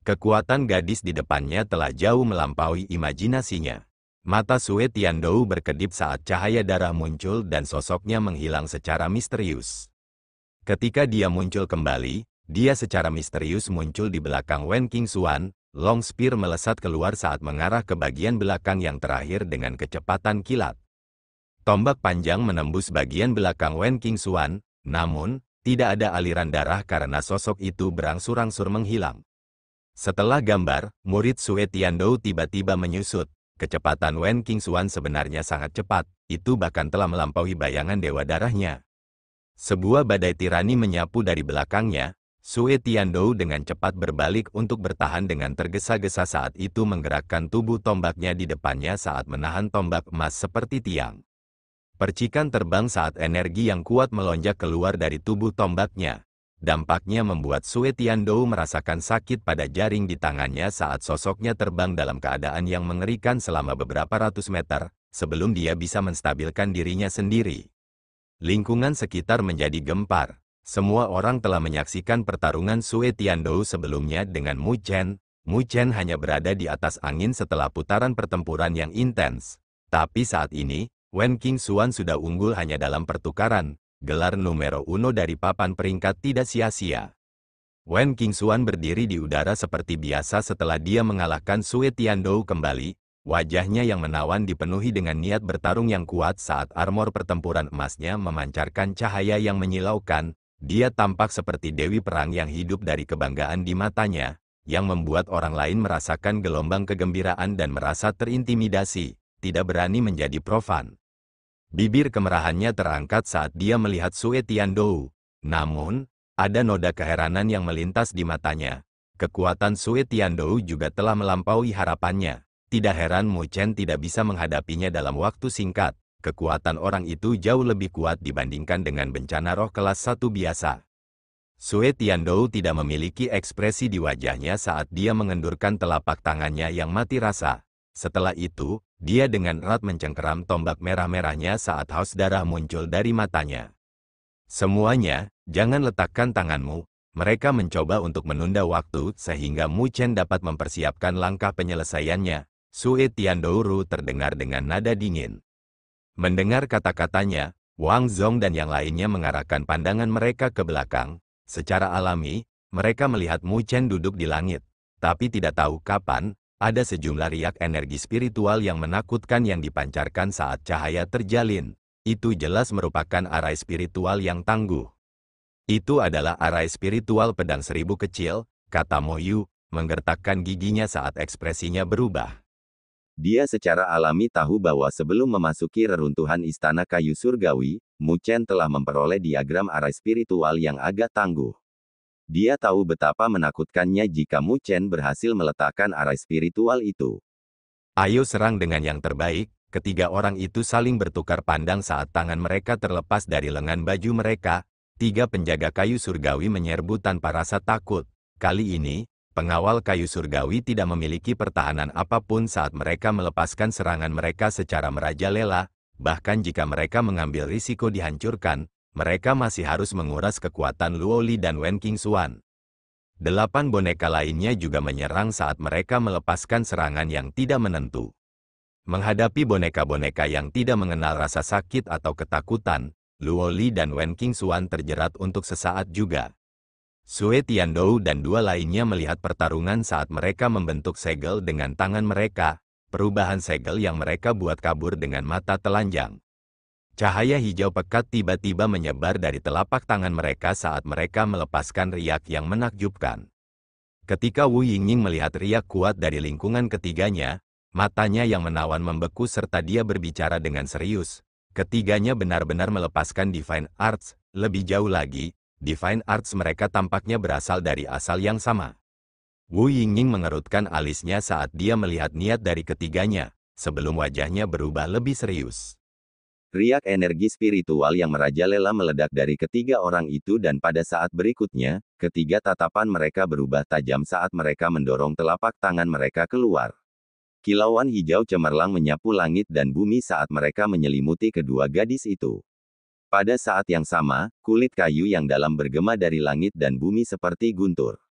Kekuatan gadis di depannya telah jauh melampaui imajinasinya. Mata Sue Tiandou berkedip saat cahaya darah muncul dan sosoknya menghilang secara misterius. Ketika dia muncul kembali, dia secara misterius muncul di belakang Wen Qingxuan. Long Spear melesat keluar saat mengarah ke bagian belakang yang terakhir dengan kecepatan kilat. Tombak panjang menembus bagian belakang Wen Qingxuan, namun tidak ada aliran darah karena sosok itu berangsur-angsur menghilang. Setelah gambar, murid Sue Tiandou tiba-tiba menyusut. Kecepatan Wen Qingxuan sebenarnya sangat cepat, itu bahkan telah melampaui bayangan dewa darahnya. Sebuah badai tirani menyapu dari belakangnya. Sue Tiandou dengan cepat berbalik untuk bertahan dengan tergesa-gesa saat itu menggerakkan tubuh tombaknya di depannya saat menahan tombak emas seperti tiang. Percikan terbang saat energi yang kuat melonjak keluar dari tubuh tombaknya. Dampaknya membuat Sue Tiandou merasakan sakit pada jaring di tangannya saat sosoknya terbang dalam keadaan yang mengerikan selama beberapa ratus meter, sebelum dia bisa menstabilkan dirinya sendiri. Lingkungan sekitar menjadi gempar. Semua orang telah menyaksikan pertarungan Sue Tiandou sebelumnya dengan Mu Chen. Mu Chen hanya berada di atas angin setelah putaran pertempuran yang intens. Tapi saat ini, Wen Qingxuan sudah unggul hanya dalam pertukaran. Gelar numero 1 dari papan peringkat tidak sia-sia. Wen Qingxuan berdiri di udara seperti biasa setelah dia mengalahkan Sue Tiandou kembali. Wajahnya yang menawan dipenuhi dengan niat bertarung yang kuat saat armor pertempuran emasnya memancarkan cahaya yang menyilaukan. Dia tampak seperti dewi perang yang hidup dari kebanggaan di matanya, yang membuat orang lain merasakan gelombang kegembiraan dan merasa terintimidasi, tidak berani menjadi profan. Bibir kemerahannya terangkat saat dia melihat Sue Tiandou. Namun, ada noda keheranan yang melintas di matanya. Kekuatan Sue Tiandou juga telah melampaui harapannya. Tidak heran Mu Chen tidak bisa menghadapinya dalam waktu singkat. Kekuatan orang itu jauh lebih kuat dibandingkan dengan bencana roh kelas 1 biasa. Sue Tiandou tidak memiliki ekspresi di wajahnya saat dia mengendurkan telapak tangannya yang mati rasa. Setelah itu, dia dengan erat mencengkeram tombak merah-merahnya saat haus darah muncul dari matanya. Semuanya, jangan letakkan tanganmu. Mereka mencoba untuk menunda waktu sehingga Mu Chen dapat mempersiapkan langkah penyelesaiannya. Sue Tiandou terdengar dengan nada dingin. Mendengar kata-katanya, Wang Zong dan yang lainnya mengarahkan pandangan mereka ke belakang. Secara alami, mereka melihat Mu Chen duduk di langit. Tapi tidak tahu kapan, ada sejumlah riak energi spiritual yang menakutkan yang dipancarkan saat cahaya terjalin. Itu jelas merupakan arai spiritual yang tangguh. Itu adalah arai spiritual pedang seribu kecil, kata Mo Yu, menggertakkan giginya saat ekspresinya berubah. Dia secara alami tahu bahwa sebelum memasuki reruntuhan istana kayu surgawi, Mu Chen telah memperoleh diagram arai spiritual yang agak tangguh. Dia tahu betapa menakutkannya jika Mu Chen berhasil meletakkan arai spiritual itu. Ayo serang dengan yang terbaik. Ketiga orang itu saling bertukar pandang saat tangan mereka terlepas dari lengan baju mereka. Tiga penjaga kayu surgawi menyerbu tanpa rasa takut. Kali ini, pengawal kayu surgawi tidak memiliki pertahanan apapun saat mereka melepaskan serangan mereka secara merajalela. Bahkan jika mereka mengambil risiko dihancurkan, mereka masih harus menguras kekuatan Luo Li dan Wen Qingxuan. 8 boneka lainnya juga menyerang saat mereka melepaskan serangan yang tidak menentu. Menghadapi boneka-boneka yang tidak mengenal rasa sakit atau ketakutan, Luo Li dan Wen Qingxuan terjerat untuk sesaat juga. Sue Tiandou dan dua lainnya melihat pertarungan saat mereka membentuk segel dengan tangan mereka, perubahan segel yang mereka buat kabur dengan mata telanjang. Cahaya hijau pekat tiba-tiba menyebar dari telapak tangan mereka saat mereka melepaskan riak yang menakjubkan. Ketika Wu Yingning melihat riak kuat dari lingkungan ketiganya, matanya yang menawan membeku serta dia berbicara dengan serius. Ketiganya benar-benar melepaskan Divine Arts. Lebih jauh lagi, Divine Arts mereka tampaknya berasal dari asal yang sama. Wu Yingning mengerutkan alisnya saat dia melihat niat dari ketiganya, sebelum wajahnya berubah lebih serius. Riak energi spiritual yang merajalela meledak dari ketiga orang itu dan pada saat berikutnya, ketiga tatapan mereka berubah tajam saat mereka mendorong telapak tangan mereka keluar. Kilauan hijau cemerlang menyapu langit dan bumi saat mereka menyelimuti kedua gadis itu. Pada saat yang sama, kulit kayu yang dalam bergema dari langit dan bumi seperti guntur.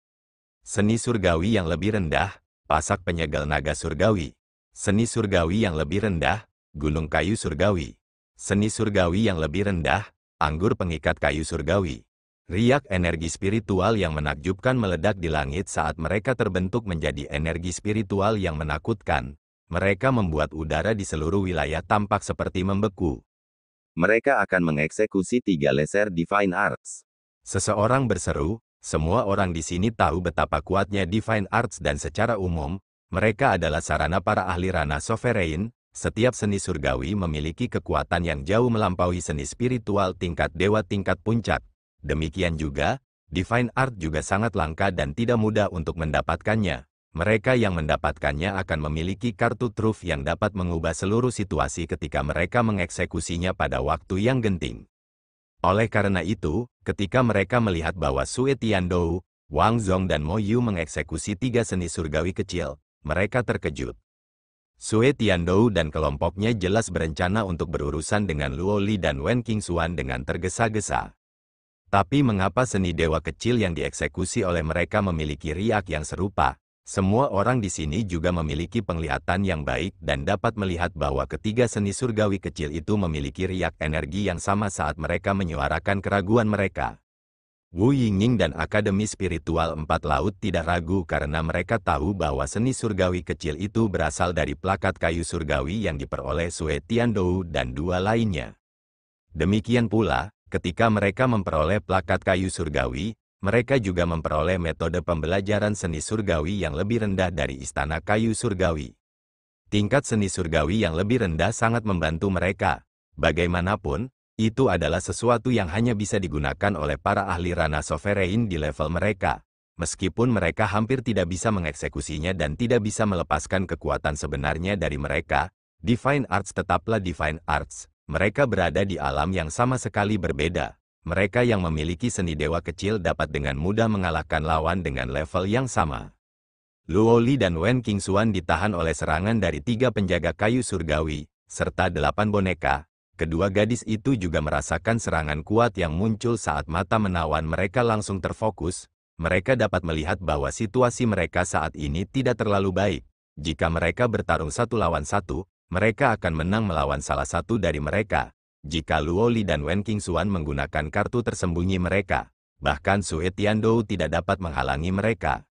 Seni surgawi yang lebih rendah, pasak penyegel naga surgawi. Seni surgawi yang lebih rendah, gunung kayu surgawi. Seni surgawi yang lebih rendah, anggur pengikat kayu surgawi. Riak energi spiritual yang menakjubkan meledak di langit saat mereka terbentuk menjadi energi spiritual yang menakutkan. Mereka membuat udara di seluruh wilayah tampak seperti membeku. Mereka akan mengeksekusi 3 laser Divine Arts. Seseorang berseru, semua orang di sini tahu betapa kuatnya Divine Arts dan secara umum, mereka adalah sarana para ahli Rana Sovereign. Setiap seni surgawi memiliki kekuatan yang jauh melampaui seni spiritual tingkat dewa tingkat puncak. Demikian juga, Divine Art juga sangat langka dan tidak mudah untuk mendapatkannya. Mereka yang mendapatkannya akan memiliki kartu truf yang dapat mengubah seluruh situasi ketika mereka mengeksekusinya pada waktu yang genting. Oleh karena itu, ketika mereka melihat bahwa Sue Tiandou, Wang Zong dan Mo Yu mengeksekusi 3 seni surgawi kecil, mereka terkejut. Sue Tiandou dan kelompoknya jelas berencana untuk berurusan dengan Luo Li dan Wen Qingxuan dengan tergesa-gesa. Tapi mengapa seni dewa kecil yang dieksekusi oleh mereka memiliki riak yang serupa? Semua orang di sini juga memiliki penglihatan yang baik dan dapat melihat bahwa ketiga seni surgawi kecil itu memiliki riak energi yang sama saat mereka menyuarakan keraguan mereka. Wu Yingning dan Akademi Spiritual Empat Laut tidak ragu karena mereka tahu bahwa seni surgawi kecil itu berasal dari plakat kayu surgawi yang diperoleh Sue Tiandou dan 2 lainnya. Demikian pula, ketika mereka memperoleh plakat kayu surgawi, mereka juga memperoleh metode pembelajaran seni surgawi yang lebih rendah dari Istana Kayu Surgawi. Tingkat seni surgawi yang lebih rendah sangat membantu mereka. Bagaimanapun, itu adalah sesuatu yang hanya bisa digunakan oleh para ahli Rana Sovereign di level mereka. Meskipun mereka hampir tidak bisa mengeksekusinya dan tidak bisa melepaskan kekuatan sebenarnya dari mereka, Divine Arts tetaplah Divine Arts. Mereka berada di alam yang sama sekali berbeda. Mereka yang memiliki seni dewa kecil dapat dengan mudah mengalahkan lawan dengan level yang sama. Luo Li dan Wen Qingxuan ditahan oleh serangan dari 3 penjaga kayu surgawi, serta 8 boneka. Kedua gadis itu juga merasakan serangan kuat yang muncul saat mata menawan mereka langsung terfokus. Mereka dapat melihat bahwa situasi mereka saat ini tidak terlalu baik. Jika mereka bertarung 1 lawan 1, mereka akan menang melawan salah satu dari mereka. Jika Luo Li dan Wen Qingxuan menggunakan kartu tersembunyi mereka, bahkan Sue Tiandou tidak dapat menghalangi mereka.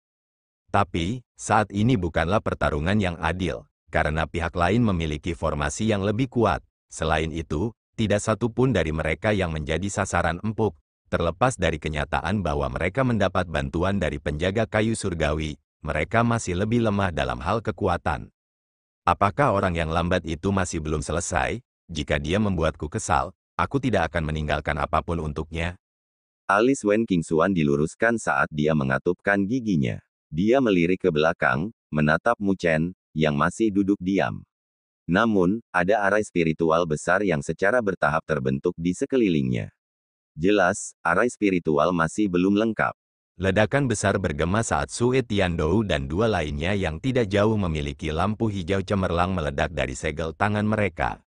Tapi, saat ini bukanlah pertarungan yang adil, karena pihak lain memiliki formasi yang lebih kuat. Selain itu, tidak satu pun dari mereka yang menjadi sasaran empuk, terlepas dari kenyataan bahwa mereka mendapat bantuan dari penjaga kayu surgawi, mereka masih lebih lemah dalam hal kekuatan. Apakah orang yang lambat itu masih belum selesai? Jika dia membuatku kesal, aku tidak akan meninggalkan apapun untuknya. Alis Wen Qingxuan diluruskan saat dia mengatupkan giginya. Dia melirik ke belakang, menatap Mu Chen, yang masih duduk diam. Namun, ada arai spiritual besar yang secara bertahap terbentuk di sekelilingnya. Jelas, arai spiritual masih belum lengkap. Ledakan besar bergema saat Sue Tiandou dan 2 lainnya yang tidak jauh memiliki lampu hijau cemerlang meledak dari segel tangan mereka.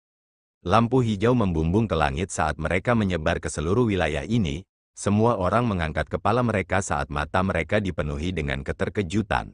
Lampu hijau membumbung ke langit saat mereka menyebar ke seluruh wilayah ini. Semua orang mengangkat kepala mereka saat mata mereka dipenuhi dengan keterkejutan.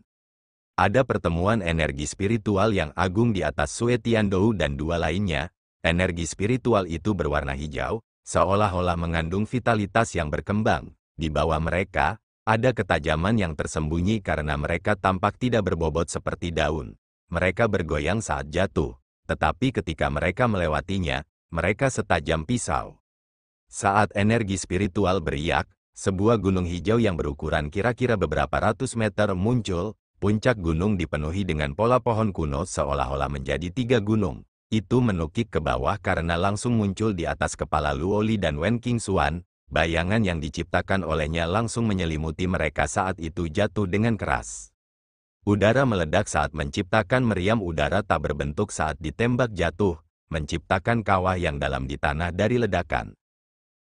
Ada pertemuan energi spiritual yang agung di atas Sue Tiandou dan 2 lainnya. Energi spiritual itu berwarna hijau, seolah-olah mengandung vitalitas yang berkembang. Di bawah mereka, ada ketajaman yang tersembunyi karena mereka tampak tidak berbobot seperti daun. Mereka bergoyang saat jatuh, tetapi ketika mereka melewatinya, mereka setajam pisau. Saat energi spiritual beriak, sebuah gunung hijau yang berukuran kira-kira beberapa ratus meter muncul. Puncak gunung dipenuhi dengan pola pohon kuno seolah-olah menjadi 3 gunung. Itu menukik ke bawah karena langsung muncul di atas kepala Luo Li dan Wen Qingxuan. Bayangan yang diciptakan olehnya langsung menyelimuti mereka saat itu jatuh dengan keras. Udara meledak saat menciptakan meriam udara tak berbentuk saat ditembak jatuh. menciptakan kawah yang dalam di tanah dari ledakan.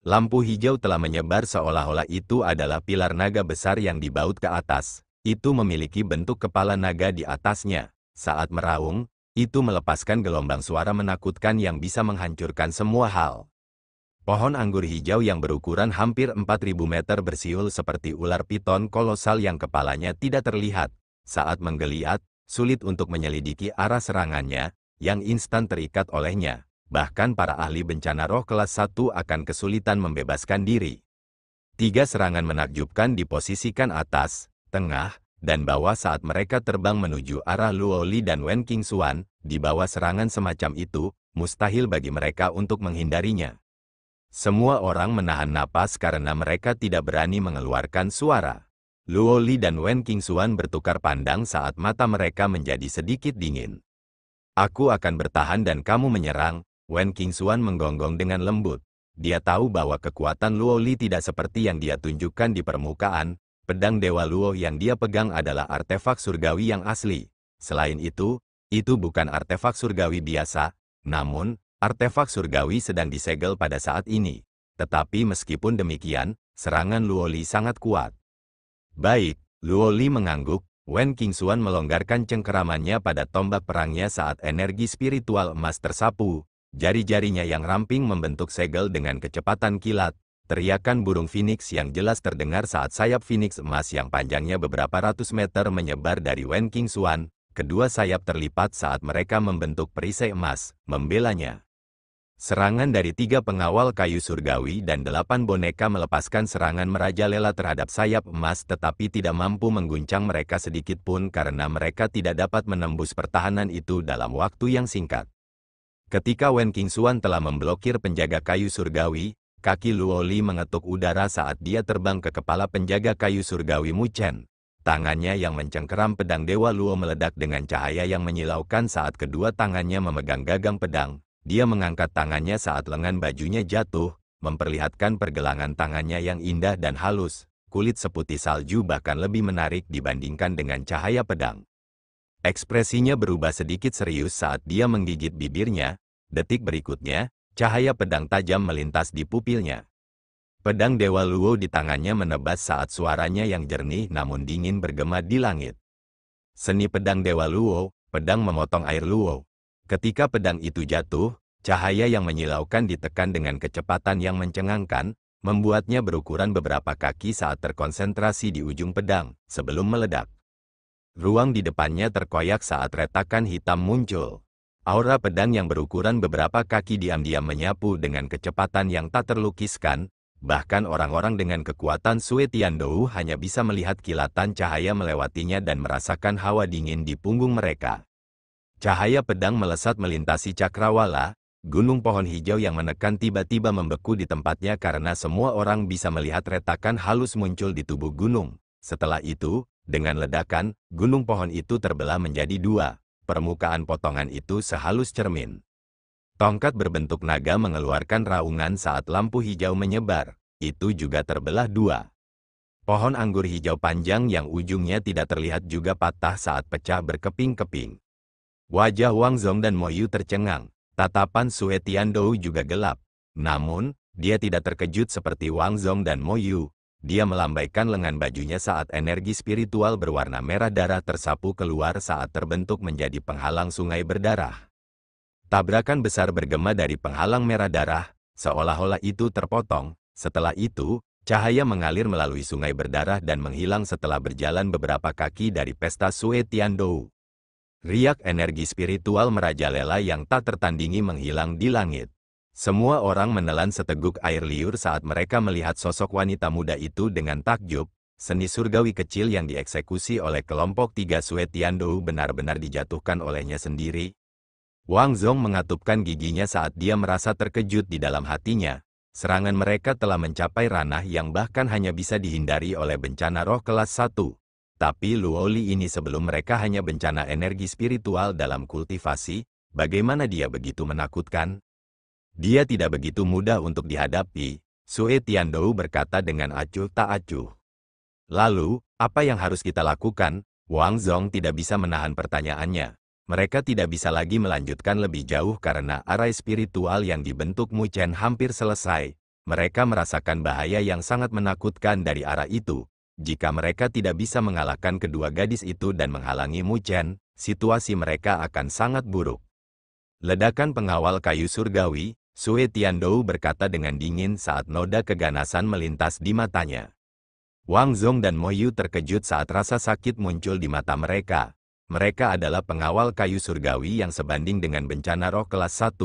Lampu hijau telah menyebar seolah-olah itu adalah pilar naga besar yang dibaut ke atas. Itu memiliki bentuk kepala naga di atasnya. Saat meraung, itu melepaskan gelombang suara menakutkan yang bisa menghancurkan semua hal. Pohon anggur hijau yang berukuran hampir 4.000 meter bersiul seperti ular piton kolosal yang kepalanya tidak terlihat. Saat menggeliat, sulit untuk menyelidiki arah serangannya, yang instan terikat olehnya. Bahkan para ahli bencana roh kelas 1 akan kesulitan membebaskan diri. 3 serangan menakjubkan diposisikan atas, tengah, dan bawah saat mereka terbang menuju arah Luo Li dan Wen Qingxuan. Di bawah serangan semacam itu, mustahil bagi mereka untuk menghindarinya. Semua orang menahan napas karena mereka tidak berani mengeluarkan suara. Luo Li dan Wen Qingxuan bertukar pandang saat mata mereka menjadi sedikit dingin. Aku akan bertahan dan kamu menyerang, Wen Qingxuan menggonggong dengan lembut. Dia tahu bahwa kekuatan Luo Li tidak seperti yang dia tunjukkan di permukaan. Pedang Dewa Luo yang dia pegang adalah artefak surgawi yang asli. Selain itu bukan artefak surgawi biasa, namun, artefak surgawi sedang disegel pada saat ini. Tetapi meskipun demikian, serangan Luo Li sangat kuat. Baik, Luo Li mengangguk. Wen Qingxuan melonggarkan cengkeramannya pada tombak perangnya saat energi spiritual emas tersapu. Jari-jarinya yang ramping membentuk segel dengan kecepatan kilat. Teriakan burung phoenix yang jelas terdengar saat sayap phoenix emas yang panjangnya beberapa ratus meter menyebar dari Wen Qingxuan. Kedua sayap terlipat saat mereka membentuk perisai emas, membelanya. Serangan dari 3 pengawal kayu surgawi dan 8 boneka melepaskan serangan merajalela terhadap sayap emas tetapi tidak mampu mengguncang mereka sedikit pun karena mereka tidak dapat menembus pertahanan itu dalam waktu yang singkat. Ketika Wen Qingxuan telah memblokir penjaga kayu surgawi, kaki Luo Li mengetuk udara saat dia terbang ke kepala penjaga kayu surgawi Mu Chen. Tangannya yang mencengkeram pedang Dewa Luo meledak dengan cahaya yang menyilaukan saat kedua tangannya memegang gagang pedang. Dia mengangkat tangannya saat lengan bajunya jatuh, memperlihatkan pergelangan tangannya yang indah dan halus. Kulit seputih salju bahkan lebih menarik dibandingkan dengan cahaya pedang. Ekspresinya berubah sedikit serius saat dia menggigit bibirnya. Detik berikutnya, cahaya pedang tajam melintas di pupilnya. Pedang Dewa Luo di tangannya menebas saat suaranya yang jernih namun dingin bergema di langit. Seni pedang Dewa Luo, pedang memotong air Luo. Ketika pedang itu jatuh, cahaya yang menyilaukan ditekan dengan kecepatan yang mencengangkan, membuatnya berukuran beberapa kaki saat terkonsentrasi di ujung pedang, sebelum meledak. Ruang di depannya terkoyak saat retakan hitam muncul. Aura pedang yang berukuran beberapa kaki diam-diam menyapu dengan kecepatan yang tak terlukiskan, bahkan orang-orang dengan kekuatan Sui Tiandou hanya bisa melihat kilatan cahaya melewatinya dan merasakan hawa dingin di punggung mereka. Cahaya pedang melesat melintasi cakrawala, gunung pohon hijau yang menekan tiba-tiba membeku di tempatnya karena semua orang bisa melihat retakan halus muncul di tubuh gunung. Setelah itu, dengan ledakan, gunung pohon itu terbelah menjadi 2. Permukaan potongan itu sehalus cermin. Tongkat berbentuk naga mengeluarkan raungan saat lampu hijau menyebar. Itu juga terbelah 2. Pohon anggur hijau panjang yang ujungnya tidak terlihat juga patah saat pecah berkeping-keping. Wajah Wang Zong dan Mo Yu tercengang. Tatapan Sui Tiandou juga gelap. Namun, dia tidak terkejut seperti Wang Zong dan Mo Yu. Dia melambaikan lengan bajunya saat energi spiritual berwarna merah darah tersapu keluar saat terbentuk menjadi penghalang sungai berdarah. Tabrakan besar bergema dari penghalang merah darah, seolah-olah itu terpotong. Setelah itu, cahaya mengalir melalui sungai berdarah dan menghilang setelah berjalan beberapa kaki dari pesta Sui Tiandou. Riak energi spiritual merajalela yang tak tertandingi menghilang di langit. Semua orang menelan seteguk air liur saat mereka melihat sosok wanita muda itu dengan takjub. Seni surgawi kecil yang dieksekusi oleh kelompok 3 Sui Tiandou benar-benar dijatuhkan olehnya sendiri. Wang Zong mengatupkan giginya saat dia merasa terkejut di dalam hatinya. Serangan mereka telah mencapai ranah yang bahkan hanya bisa dihindari oleh bencana roh kelas 1. Tapi Luo Li ini sebelum mereka hanya bencana energi spiritual dalam kultivasi, bagaimana dia begitu menakutkan? Dia tidak begitu mudah untuk dihadapi, Sui Tiandou berkata dengan acuh tak acuh. Lalu, apa yang harus kita lakukan? Wang Zong tidak bisa menahan pertanyaannya. Mereka tidak bisa lagi melanjutkan lebih jauh karena arai spiritual yang dibentuk Mu Chen hampir selesai. Mereka merasakan bahaya yang sangat menakutkan dari arah itu. Jika mereka tidak bisa mengalahkan kedua gadis itu dan menghalangi Mu Chen, situasi mereka akan sangat buruk. Ledakan pengawal kayu surgawi, Sue Tiandou berkata dengan dingin saat noda keganasan melintas di matanya. Wang Zong dan Mo Yu terkejut saat rasa sakit muncul di mata mereka. Mereka adalah pengawal kayu surgawi yang sebanding dengan bencana roh kelas 1.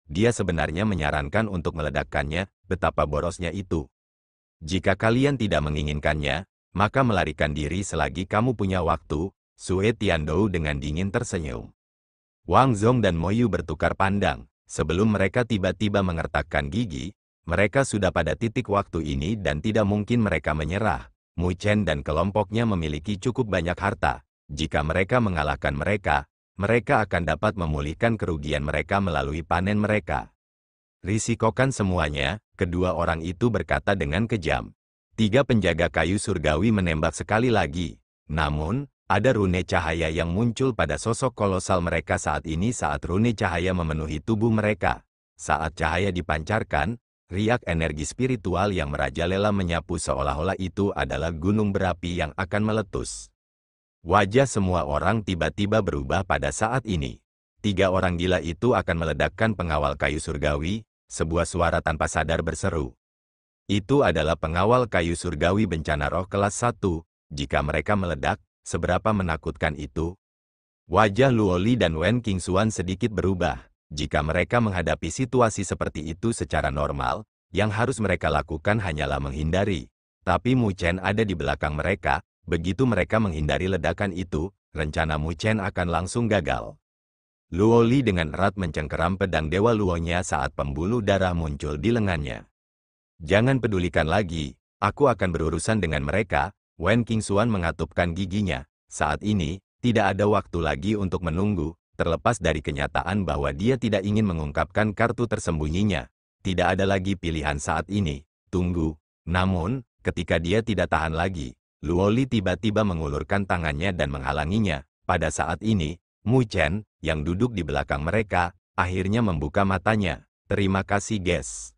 Dia sebenarnya menyarankan untuk meledakkannya, betapa borosnya itu. Jika kalian tidak menginginkannya, maka melarikan diri selagi kamu punya waktu, Sue Tiandou dengan dingin tersenyum. Wang Zong dan Mo Yu bertukar pandang. Sebelum mereka tiba-tiba mengertakkan gigi, mereka sudah pada titik waktu ini dan tidak mungkin mereka menyerah. Mu Chen dan kelompoknya memiliki cukup banyak harta. Jika mereka mengalahkan mereka, mereka akan dapat memulihkan kerugian mereka melalui panen mereka. Risikokan semuanya, kedua orang itu berkata dengan kejam. 3 penjaga kayu surgawi menembak sekali lagi. Namun, ada rune cahaya yang muncul pada sosok kolosal mereka saat ini saat rune cahaya memenuhi tubuh mereka. Saat cahaya dipancarkan, riak energi spiritual yang merajalela menyapu seolah-olah itu adalah gunung berapi yang akan meletus. Wajah semua orang tiba-tiba berubah pada saat ini. 3 orang gila itu akan meledakkan pengawal kayu surgawi, sebuah suara tanpa sadar berseru. Itu adalah pengawal kayu surgawi bencana roh kelas 1, jika mereka meledak, seberapa menakutkan itu? Wajah Luoli dan Wen Qingxuan sedikit berubah. Jika mereka menghadapi situasi seperti itu secara normal, yang harus mereka lakukan hanyalah menghindari. Tapi Mu Chen ada di belakang mereka, begitu mereka menghindari ledakan itu, rencana Mu Chen akan langsung gagal. Luoli dengan erat mencengkeram pedang Dewa Luonya saat pembuluh darah muncul di lengannya. Jangan pedulikan lagi, aku akan berurusan dengan mereka. Wen Qingxuan mengatupkan giginya. Saat ini, tidak ada waktu lagi untuk menunggu, terlepas dari kenyataan bahwa dia tidak ingin mengungkapkan kartu tersembunyinya. Tidak ada lagi pilihan saat ini. Tunggu. Namun, ketika dia tidak tahan lagi, Luoli tiba-tiba mengulurkan tangannya dan menghalanginya. Pada saat ini, Mu Chen, yang duduk di belakang mereka, akhirnya membuka matanya. Terima kasih, guys.